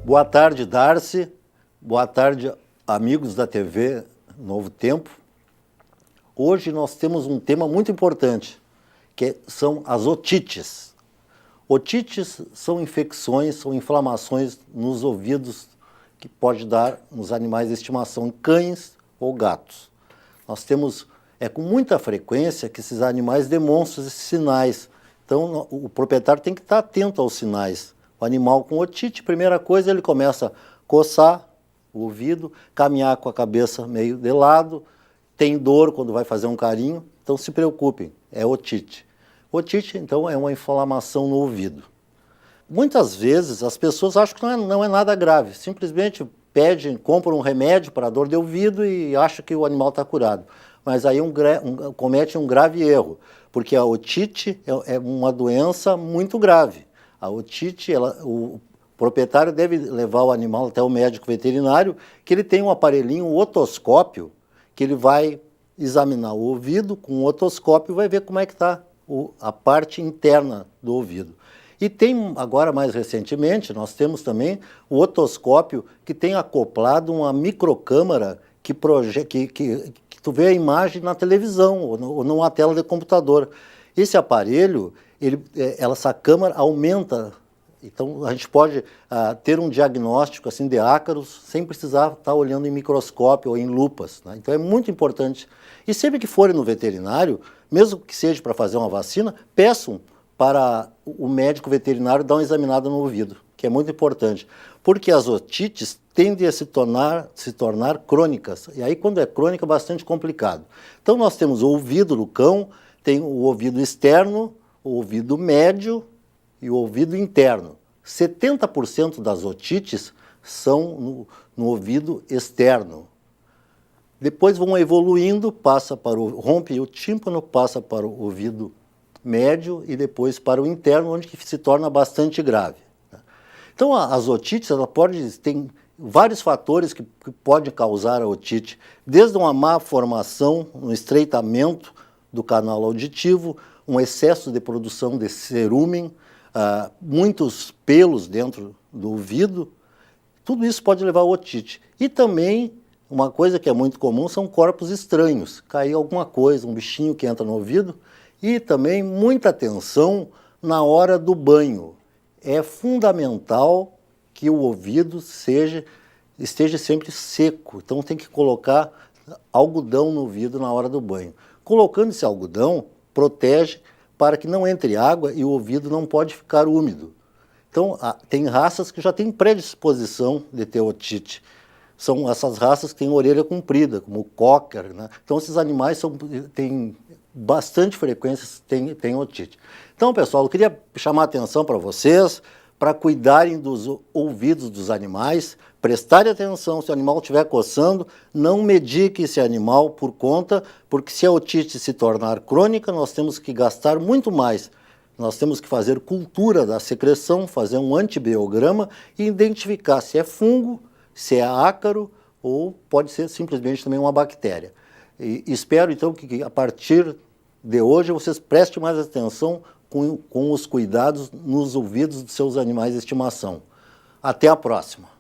Boa tarde, Darcy. Boa tarde, amigos da TV Novo Tempo. Hoje nós temos um tema muito importante, que são as otites. Otites são infecções, são inflamações nos ouvidos que pode dar nos animais de estimação, cães ou gatos. Nós temos, com muita frequência que esses animais demonstram esses sinais. Então, o proprietário tem que estar atento aos sinais. O animal com otite, primeira coisa, ele começa a coçar o ouvido, caminhar com a cabeça meio de lado, tem dor quando vai fazer um carinho, então se preocupem, é otite. Otite, então, é uma inflamação no ouvido. Muitas vezes as pessoas acham que não é nada grave, simplesmente compram um remédio para a dor de ouvido e acham que o animal está curado. Mas aí comete um grave erro, porque a otite é uma doença muito grave. A otite, o proprietário deve levar o animal até o médico veterinário, que ele tem um aparelhinho, um otoscópio, que ele vai examinar o ouvido com um otoscópio e vai ver como é que está a parte interna do ouvido. E tem, agora mais recentemente, nós temos também o otoscópio que tem acoplado uma microcâmara que tu vê a imagem na televisão ou numa tela de computador. Esse aparelho, essa câmara aumenta, então a gente pode ter um diagnóstico assim, de ácaros sem precisar estar olhando em microscópio ou em lupas, né? Então é muito importante. E sempre que forem no veterinário, mesmo que seja para fazer uma vacina, peçam para o médico veterinário dar uma examinada no ouvido, que é muito importante, porque as otites tendem a se tornar crônicas, e aí quando é crônica é bastante complicado. Então nós temos o ouvido do cão, tem o ouvido externo, o ouvido médio e o ouvido interno. 70% das otites são no ouvido externo. Depois vão evoluindo, rompe o tímpano, passa para o ouvido médio e depois para o interno, onde que se torna bastante grave. Então, as otites, tem vários fatores que podem causar a otite, desde uma má formação, um estreitamento do canal auditivo, um excesso de produção de cerúmen, muitos pelos dentro do ouvido, tudo isso pode levar a otite. E também, uma coisa que é muito comum são corpos estranhos, cair alguma coisa, um bichinho que entra no ouvido, e também muita atenção na hora do banho. É fundamental que o ouvido esteja sempre seco, então tem que colocar algodão no ouvido na hora do banho. Colocando esse algodão, protege para que não entre água e o ouvido não pode ficar úmido. Então, tem raças que já têm predisposição de ter otite. São essas raças que têm orelha comprida, como o cocker, né? Então, esses animais têm bastante frequência, têm otite. Então, pessoal, eu queria chamar a atenção para vocês, para cuidarem dos ouvidos dos animais, prestarem atenção se o animal estiver coçando, não medique esse animal por conta, porque se a otite se tornar crônica, nós temos que gastar muito mais. Nós temos que fazer cultura da secreção, fazer um antibiograma e identificar se é fungo, se é ácaro ou pode ser simplesmente também uma bactéria. E espero, então, que a partir de hoje vocês prestem mais atenção com os cuidados nos ouvidos dos seus animais de estimação. Até a próxima!